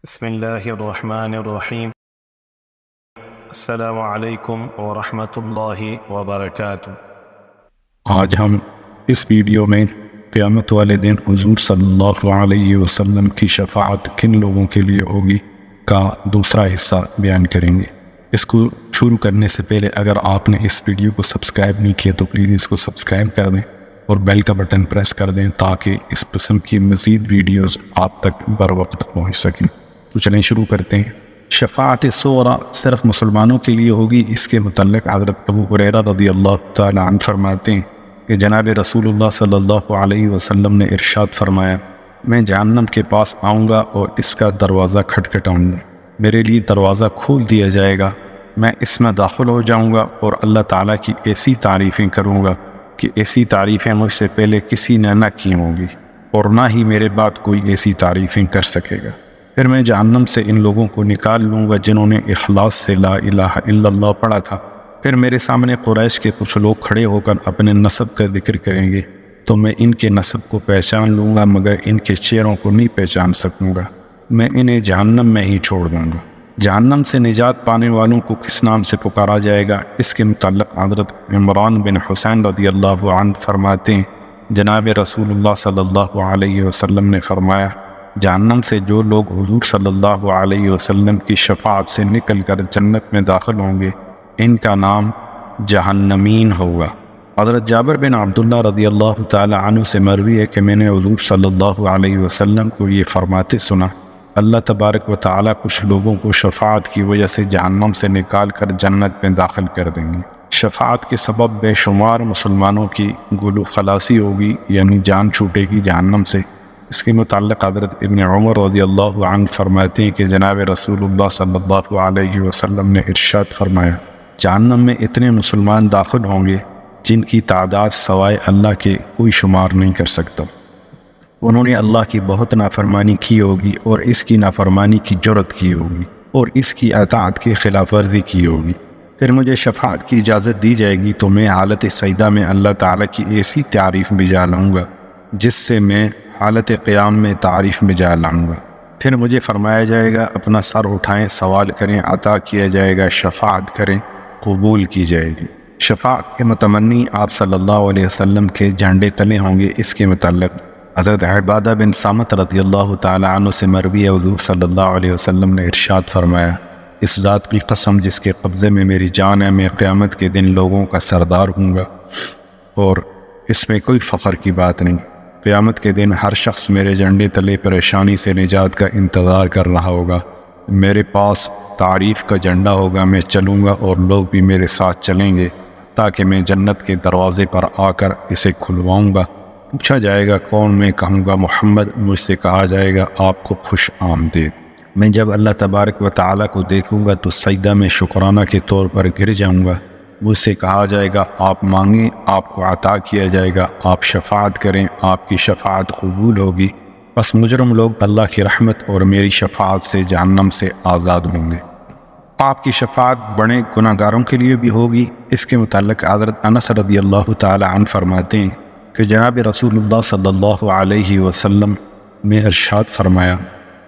بسم اللہ الرحمن الرحیم۔ السلام علیکم ورحمۃ اللہ وبرکاتہ۔ آج ہم اس ویڈیو میں قیامت والے دن حضور صلی اللہ علیہ وسلم کی شفاعت کن لوگوں کے لیے ہوگی کا دوسرا حصہ بیان کریں گے۔ اس کو شروع کرنے سے پہلے اگر آپ نے اس ویڈیو کو سبسکرائب نہیں کیا تو پلیز اس کو سبسکرائب کر دیں اور بیل کا بٹن پریس کر دیں تاکہ اس قسم کی مزید ویڈیوز آپ تک بر وقت پہنچ سکیں۔ تو چلیں شروع کرتے ہیں۔ شفاعت صغریٰ صرف مسلمانوں کے لیے ہوگی، اس کے متعلق حضرت ابو ہریرہ رضی اللہ تعالی عنہ فرماتے ہیں کہ جناب رسول اللہ صلی اللہ علیہ وسلم نے ارشاد فرمایا، میں جہنم کے پاس آؤں گا اور اس کا دروازہ کھٹکھٹاؤں گا، میرے لیے دروازہ کھول دیا جائے گا، میں اس میں داخل ہو جاؤں گا اور اللہ تعالیٰ کی ایسی تعریفیں کروں گا کہ ایسی تعریفیں مجھ سے پہلے کسی نے نہ کی ہوں گی اور نہ ہی میرے بعد کوئی ایسی تعریفیں کر سکے گا۔ پھر میں جہنم سے ان لوگوں کو نکال لوں گا جنہوں نے اخلاص سے لا الہ الا اللہ پڑھا تھا۔ پھر میرے سامنے قریش کے کچھ لوگ کھڑے ہو کر اپنے نسب کا ذکر کریں گے تو میں ان کے نسب کو پہچان لوں گا مگر ان کے چہروں کو نہیں پہچان سکوں گا، میں انہیں جہنم میں ہی چھوڑ دوں گا۔ جہنم سے نجات پانے والوں کو کس نام سے پکارا جائے گا؟ اس کے متعلق حضرت عمران بن حسین رضی اللہ عنہ فرماتے ہیں، جناب رسول اللہ صلی اللہ علیہ وسلم نے فرمایا، جہنم سے جو لوگ حضور صلی اللہ علیہ وسلم کی شفاعت سے نکل کر جنت میں داخل ہوں گے ان کا نام جہنمین ہوگا۔ حضرت جابر بن عبداللہ رضی اللہ تعالی عنہ سے مروی ہے کہ میں نے حضور صلی اللہ علیہ وسلم کو یہ فرماتے سنا، اللہ تبارک و تعالی کچھ لوگوں کو شفاعت کی وجہ سے جہنم سے نکال کر جنت میں داخل کر دیں گے۔ شفاعت کے سبب بے شمار مسلمانوں کی گلو خلاصی ہوگی، یعنی جان چھوٹے گی جہنم سے۔ اس کے متعلق حضرت ابن عمر رضی اللہ عنہ فرماتے ہیں کہ جناب رسول اللہ صلی اللہ علیہ وسلم نے ارشاد فرمایا، جہنم میں اتنے مسلمان داخل ہوں گے جن کی تعداد سوائے اللہ کے کوئی شمار نہیں کر سکتا۔ انہوں نے اللہ کی بہت نافرمانی کی ہوگی اور اس کی نافرمانی کی جرت کی ہوگی اور اس کی اطاعت کی خلاف ورزی کی ہوگی۔ پھر مجھے شفاعت کی اجازت دی جائے گی تو میں حالت سجدہ میں اللہ تعالیٰ کی ایسی تعریف بجا لاؤں گا جس سے میں حالت قیام میں تعریف بجا لاؤں گا۔ پھر مجھے فرمایا جائے گا اپنا سر اٹھائیں، سوال کریں، عطا کیا جائے گا، شفاعت کریں، قبول کی جائے گی۔ شفاعت کے متمنی آپ صلی اللہ علیہ وسلم کے جھنڈے تلے ہوں گے۔ اس کے متعلق حضرت عبادہ بن صامت رضی اللہ تعالی عنہ سے مروی ہے، حضور صلی اللہ علیہ وسلم نے ارشاد فرمایا، اس ذات کی قسم جس کے قبضے میں میری جان ہے، میں قیامت کے دن لوگوں کا سردار ہوں گا اور اس میں کوئی فخر کی بات نہیں۔ قیامت کے دن ہر شخص میرے جھنڈے تلے پریشانی سے نجات کا انتظار کر رہا ہوگا، میرے پاس تعریف کا جھنڈا ہوگا، میں چلوں گا اور لوگ بھی میرے ساتھ چلیں گے تاکہ میں جنت کے دروازے پر آ کر اسے کھلواؤں گا۔ پوچھا جائے گا کون؟ میں کہوں گا محمد۔ مجھ سے کہا جائے گا آپ کو خوش آمدید۔ میں جب اللہ تبارک و تعالیٰ کو دیکھوں گا تو سجدہ میں شکرانہ کے طور پر گر جاؤں گا۔ مجھ سے کہا جائے گا آپ مانگیں، آپ کو عطا کیا جائے گا، آپ شفاعت کریں، آپ کی شفاعت قبول ہوگی۔ بس مجرم لوگ اللہ کی رحمت اور میری شفاعت سے جہنم سے آزاد ہوں گے۔ آپ کی شفاعت بڑے گناہ گاروں کے لیے بھی ہوگی۔ اس کے متعلق حضرت انس رضی اللہ تعالی عنہ فرماتے ہیں کہ جناب رسول اللہ صلی اللہ علیہ وسلم نے ارشاد فرمایا،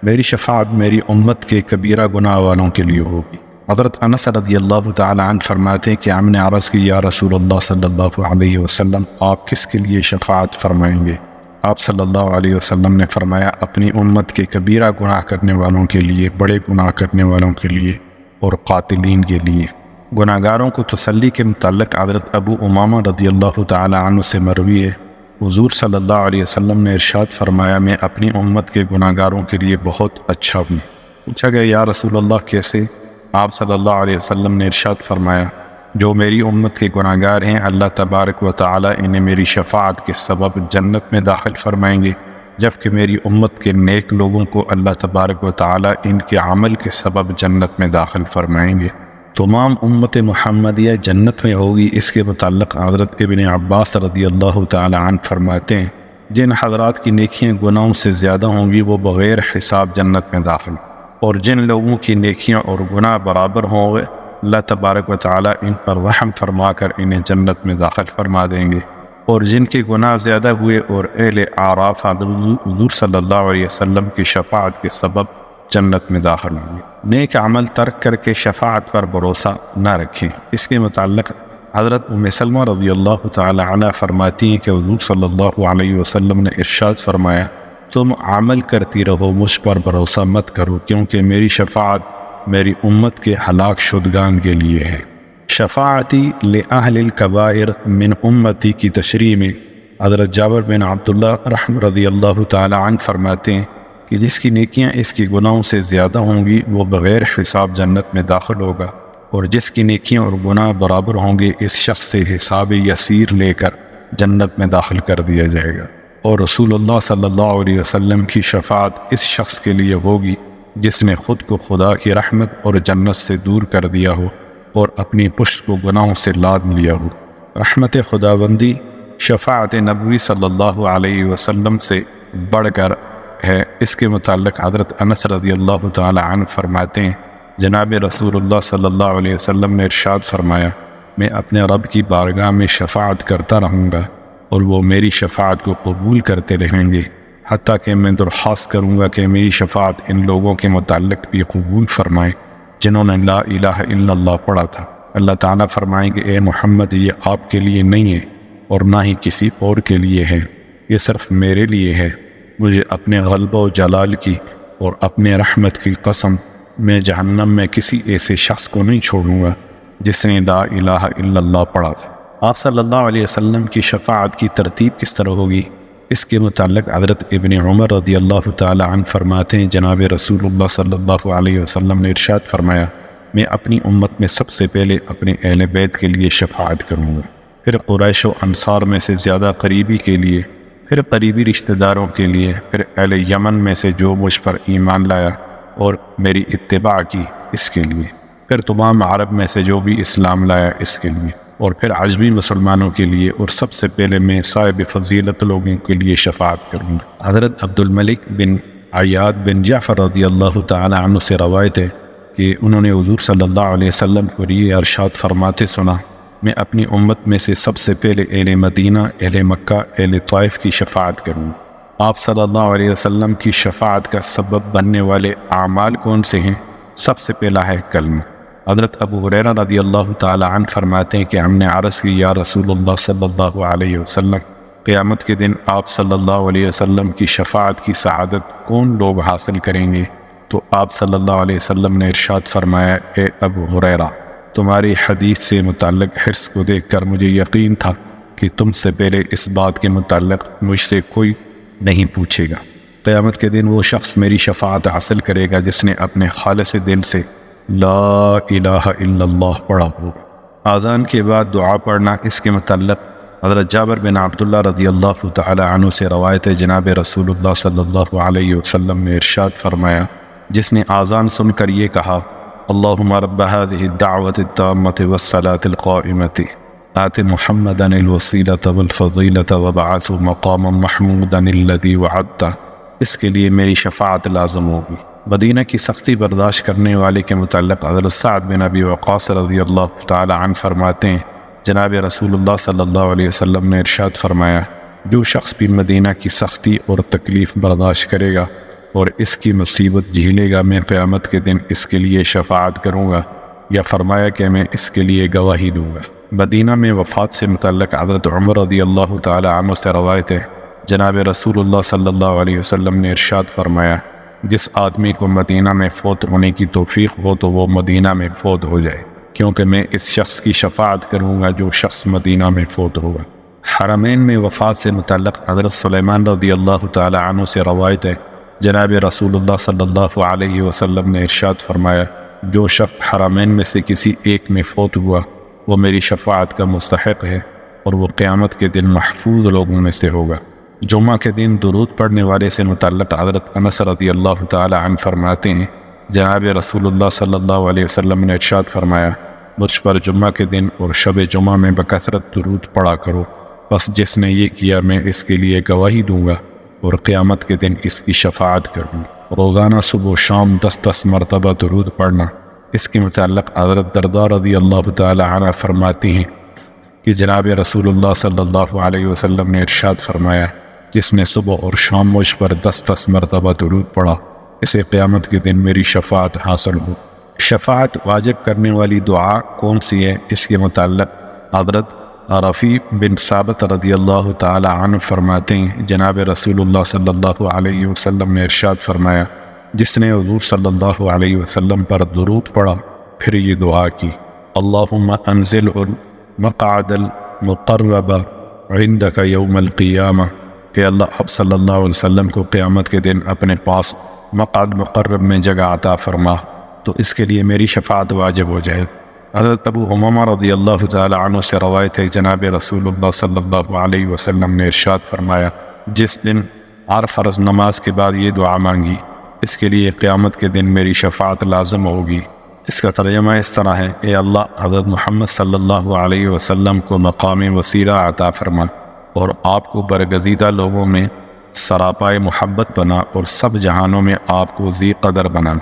میری شفاعت میری امت کے کبیرہ گناہ والوں کے لیے ہوگی۔ حضرت انس رضی اللہ تعالی عنہ فرماتے ہیں کہ ہم نے عرض کی، یا رسول اللہ صلی اللہ علیہ وسلم آپ کس کے لیے شفاعت فرمائیں گے؟ آپ صلی اللہ علیہ وسلم نے فرمایا، اپنی امت کے کبیرہ گناہ کرنے والوں کے لیے، بڑے گناہ کرنے والوں کے لیے اور قاتلین کے لیے۔ گناہ گاروں کو تسلی کے متعلق حضرت ابو امامہ رضی اللہ تعالی عنہ سے مروی ہے، حضور صلی اللہ علیہ وسلم نے ارشاد فرمایا، میں اپنی امت کے گناہ گاروں کے لیے بہت اچھا ہوں۔ پوچھا گیا یا رسول اللہ کیسے؟ آپ صلی اللہ علیہ وسلم نے ارشاد فرمایا، جو میری امت کے گناہ گار ہیں اللہ تبارک و تعالی انہیں میری شفاعت کے سبب جنت میں داخل فرمائیں گے، جبکہ میری امت کے نیک لوگوں کو اللہ تبارک و تعالی ان کے عمل کے سبب جنت میں داخل فرمائیں گے۔ تمام امت محمدیہ جنت میں ہوگی۔ اس کے متعلق حضرت ابن عباس رضی اللہ تعالی عنہ فرماتے ہیں، جن حضرات کی نیکیاں گناہوں سے زیادہ ہوں گی وہ بغیر حساب جنت میں داخل، اور جن لوگوں کی نیکیاں اور گناہ برابر ہوں گے اللہ تبارک و تعالی ان پر رحم فرما کر انہیں جنت میں داخل فرما دیں گے، اور جن کے گناہ زیادہ ہوئے اور اہل اعراف حضور صلی اللہ علیہ وسلم کی شفاعت کے سبب جنت میں داخل ہوں گے۔ نیک عمل ترک کر کے شفاعت پر بھروسہ نہ رکھیں۔ اس کے متعلق حضرت ام سلمہ رضی اللہ تعالی عنہ فرماتی ہیں کہ حضور صلی اللہ علیہ وسلم نے ارشاد فرمایا، تم عمل کرتی رہو، مجھ پر بھروسہ مت کرو، کیونکہ میری شفاعت میری امت کے ہلاک شدگان کے لیے ہے۔ شفاعتی لأہل الکبائر من امتی کی تشریح میں حضرت جابر بن عبداللہ رضی اللہ تعالی عنہ فرماتے ہیں کہ جس کی نیکیاں اس کی گناہوں سے زیادہ ہوں گی وہ بغیر حساب جنت میں داخل ہوگا، اور جس کی نیکیاں اور گناہ برابر ہوں گے اس شخص سے حساب یسیر لے کر جنت میں داخل کر دیا جائے گا۔ اور رسول اللہ صلی اللہ علیہ وسلم کی شفاعت اس شخص کے لیے ہوگی جس نے خود کو خدا کی رحمت اور جنت سے دور کر دیا ہو اور اپنی پشت کو گناہوں سے لاد لیا ہو۔ رحمت خداوندی شفاعت نبوی صلی اللہ علیہ وسلم سے بڑھ کر ہے۔ اس کے متعلق حضرت انس رضی اللہ تعالی عنہ فرماتے ہیں، جناب رسول اللہ صلی اللہ علیہ وسلم نے ارشاد فرمایا، میں اپنے رب کی بارگاہ میں شفاعت کرتا رہوں گا اور وہ میری شفاعت کو قبول کرتے رہیں گے، حتیٰ کہ میں درخواست کروں گا کہ میری شفاعت ان لوگوں کے متعلق بھی قبول فرمائیں جنہوں نے لا الہ الا اللہ پڑھا تھا۔ اللہ تعالیٰ فرمائیں کہ اے محمد، یہ آپ کے لیے نہیں ہے اور نہ ہی کسی اور کے لیے ہے، یہ صرف میرے لیے ہے۔ مجھے اپنے غلبہ و جلال کی اور اپنے رحمت کی قسم، میں جہنم میں کسی ایسے شخص کو نہیں چھوڑوں گا جس نے لا الہ الا اللہ پڑھا تھا۔ آپ صلی اللہ علیہ وسلم کی شفاعت کی ترتیب کس طرح ہوگی؟ اس کے متعلق حضرت ابن عمر رضی اللہ تعالی عنہ فرماتے ہیں، جناب رسول اللہ صلی اللہ علیہ وسلم نے ارشاد فرمایا، میں اپنی امت میں سب سے پہلے اپنے اہل بیت کے لیے شفاعت کروں گا، پھر قریش و انصار میں سے زیادہ قریبی کے لیے، پھر قریبی رشتہ داروں کے لیے، پھر اہل یمن میں سے جو مجھ پر ایمان لایا اور میری اتباع کی اس کے لیے، پھر تمام عرب میں سے جو بھی اسلام لایا اس کے لیے، اور پھر عجمی مسلمانوں کے لیے، اور سب سے پہلے میں صاحب فضیلت لوگوں کے لیے شفاعت کروں گا۔ حضرت عبد الملک بن عیاد بن جعفر رضی اللہ تعالی عنہ سے روایت ہے کہ انہوں نے حضور صلی اللہ علیہ وسلم کو یہ ارشاد فرماتے سنا، میں اپنی امت میں سے سب سے پہلے اہل مدینہ، اہل مکہ، اہل طائف کی شفاعت کروں۔ آپ صلی اللہ علیہ وسلم کی شفاعت کا سبب بننے والے اعمال کون سے ہیں؟ سب سے پہلا ہے کلمہ۔ حضرت ابو ہریرہ رضی اللہ تعالی عنہ فرماتے ہیں کہ ہم نے عرض کی، یا رسول اللہ صلی اللہ علیہ وسلم، قیامت کے دن آپ صلی اللہ علیہ وسلم کی شفاعت کی سعادت کون لوگ حاصل کریں گے؟ تو آپ صلی اللہ علیہ وسلم نے ارشاد فرمایا، اے ابو ہریرہ، تمہاری حدیث سے متعلق حرص کو دیکھ کر مجھے یقین تھا کہ تم سے پہلے اس بات کے متعلق مجھ سے کوئی نہیں پوچھے گا۔ قیامت کے دن وہ شخص میری شفاعت حاصل کرے گا جس نے اپنے خالص دل سے لا الہ الا اللہ پڑھا ہوگا۔ اذان کے بعد دعا پڑھنا، اس کے متعلق حضرت جابر بن عبداللہ رضی اللہ تعالی عنہ سے روایت ہے، جناب رسول اللہ صلی اللہ علیہ وسلم نے ارشاد فرمایا، جس نے اذان سن کر یہ کہا، اللہم رب هذه الدعوة التامة والصلاة القائمة آت محمدا الوسیلة والفضیلة وبعثه مقاما محمودا الذی وعدته، اس کے لیے میری شفاعت لازم ہوگی۔ مدینہ کی سختی برداشت کرنے والے کے متعلق حضرت سعد بن ابی وقاص رضی اللہ تعالی عنہ فرماتے ہیں، جناب رسول اللہ صلی اللہ علیہ وسلم نے ارشاد فرمایا، جو شخص بھی مدینہ کی سختی اور تکلیف برداشت کرے گا اور اس کی مصیبت جھیلے گا، میں قیامت کے دن اس کے لیے شفاعت کروں گا، یا فرمایا کہ میں اس کے لیے گواہی دوں گا۔ مدینہ میں وفات سے متعلق حضرت عمر رضی اللہ تعالی عنہ سے روایت ہے، جناب رسول اللہ صلی اللہ علیہ وسلم نے ارشاد فرمایا، جس آدمی کو مدینہ میں فوت ہونے کی توفیق ہو تو وہ مدینہ میں فوت ہو جائے، کیونکہ میں اس شخص کی شفاعت کروں گا جو شخص مدینہ میں فوت ہوگا۔ حرمین میں وفات سے متعلق حضرت سلیمان رضی اللہ تعالی عنہ سے روایت ہے، جناب رسول اللہ صلی اللہ علیہ وسلم نے ارشاد فرمایا، جو شخص حرمین میں سے کسی ایک میں فوت ہوا وہ میری شفاعت کا مستحق ہے اور وہ قیامت کے دن محفوظ لوگوں میں سے ہوگا۔ جمعہ کے دن درود پڑھنے والے سے متعلق حضرت انس رضی اللہ تعالی عنہ فرماتے ہیں، جناب رسول اللہ صلی اللہ علیہ وسلم نے ارشاد فرمایا، مجھ پر جمعہ کے دن اور شب جمعہ میں بکثرت درود پڑھا کرو، بس جس نے یہ کیا میں اس کے لیے گواہی دوں گا اور قیامت کے دن اس کی شفاعت کروں۔ روزانہ صبح و شام 10 مرتبہ درود پڑھنا، اس کے متعلق حضرت درداء رضی اللہ تعالی عنہ فرماتی ہیں کہ جناب رسول اللہ صلی اللہ علیہ وسلم نے ارشاد فرمایا، جس نے صبح اور شام مجھ پر 10 مرتبہ درود پڑھا اسے قیامت کے دن میری شفاعت حاصل ہو۔ شفاعت واجب کرنے والی دعا کون سی ہے؟ اس کے متعلق حضرت رفیع بن ثابت رضی اللہ تعالی عنہ فرماتے ہیں جناب رسول اللہ صلی اللہ علیہ وسلم نے ارشاد فرمایا، جس نے حضور صلی اللہ علیہ وسلم پر درود پڑھا پھر یہ دعا کی، اللہم انزل مقعد المقرب عندک یوم القیامہ، کہ اللہ آپ صلی اللہ علیہ وسلم کو قیامت کے دن اپنے پاس مقعد مقرب میں جگہ عطا فرما، تو اس کے لیے میری شفاعت واجب ہو جائے۔ حضرت ابو امامہ رضی اللہ تعالی عنہ سے روایت ہے جناب رسول اللہ صلی اللہ علیہ وسلم نے ارشاد فرمایا، جس دن ہر فرض نماز کے بعد یہ دعا مانگی اس کے لیے قیامت کے دن میری شفاعت لازم ہوگی۔ اس کا ترجمہ اس طرح ہے، اے اللہ حضرت محمد صلی اللہ علیہ وسلم کو مقام وسیلہ عطا فرما اور آپ کو برگزیدہ لوگوں میں سراپائے محبت بنا اور سب جہانوں میں آپ کو ذی قدر بنا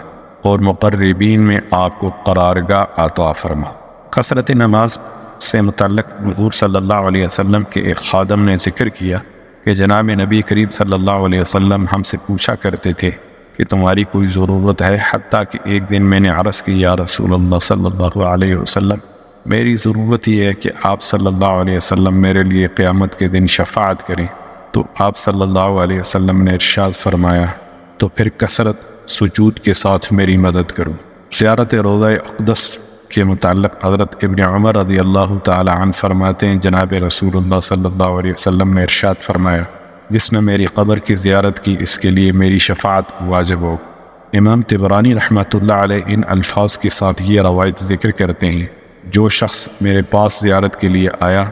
اور مقربین میں آپ کو قرارگاہ عطا فرما۔ کثرت نماز سے متعلق حضور صلی اللہ علیہ وسلم کے ایک خادم نے ذکر کیا کہ جناب نبی کریم صلی اللہ علیہ وسلم ہم سے پوچھا کرتے تھے کہ تمہاری کوئی ضرورت ہے، حتیٰ کہ ایک دن میں نے عرض کی یا رسول اللہ صلی اللہ علیہ وسلم میری ضرورت یہ ہے کہ آپ صلی اللہ علیہ وسلم میرے لیے قیامت کے دن شفاعت کریں، تو آپ صلی اللہ علیہ وسلم نے ارشاد فرمایا تو پھر کثرت سجود کے ساتھ میری مدد کرو۔ زیارت روضہ اقدس کے متعلق حضرت ابن عمر رضی اللہ تعالی عنہ فرماتے ہیں جناب رسول اللہ صلی اللہ علیہ وسلم نے ارشاد فرمایا، جس نے میری قبر کی زیارت کی اس کے لیے میری شفاعت واجب ہو۔ امام طبرانی رحمۃ اللہ علیہ ان الفاظ کے ساتھ یہ روایت ذکر کرتے ہیں، جو شخص میرے پاس زیارت کے لیے آیا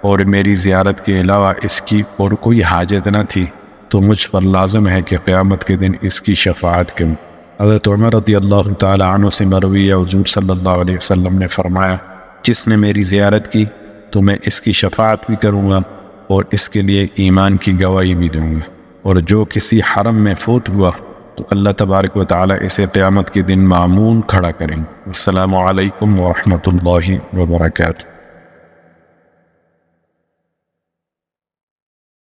اور میری زیارت کے علاوہ اس کی اور کوئی حاجت نہ تھی تو مجھ پر لازم ہے کہ قیامت کے دن اس کی شفاعت کروں۔ حضرت عمر رضی اللہ تعالی عنہ سے مروی ہے حضور صلی اللہ علیہ وسلم نے فرمایا، جس نے میری زیارت کی تو میں اس کی شفاعت بھی کروں گا اور اس کے لیے ایمان کی گواہی بھی دوں گا، اور جو کسی حرم میں فوت ہوا تو اللہ تبارک و تعالی اسے قیامت کے دن معمون کھڑا کریں۔ السلام علیکم ورحمۃ اللہ وبرکاتہ۔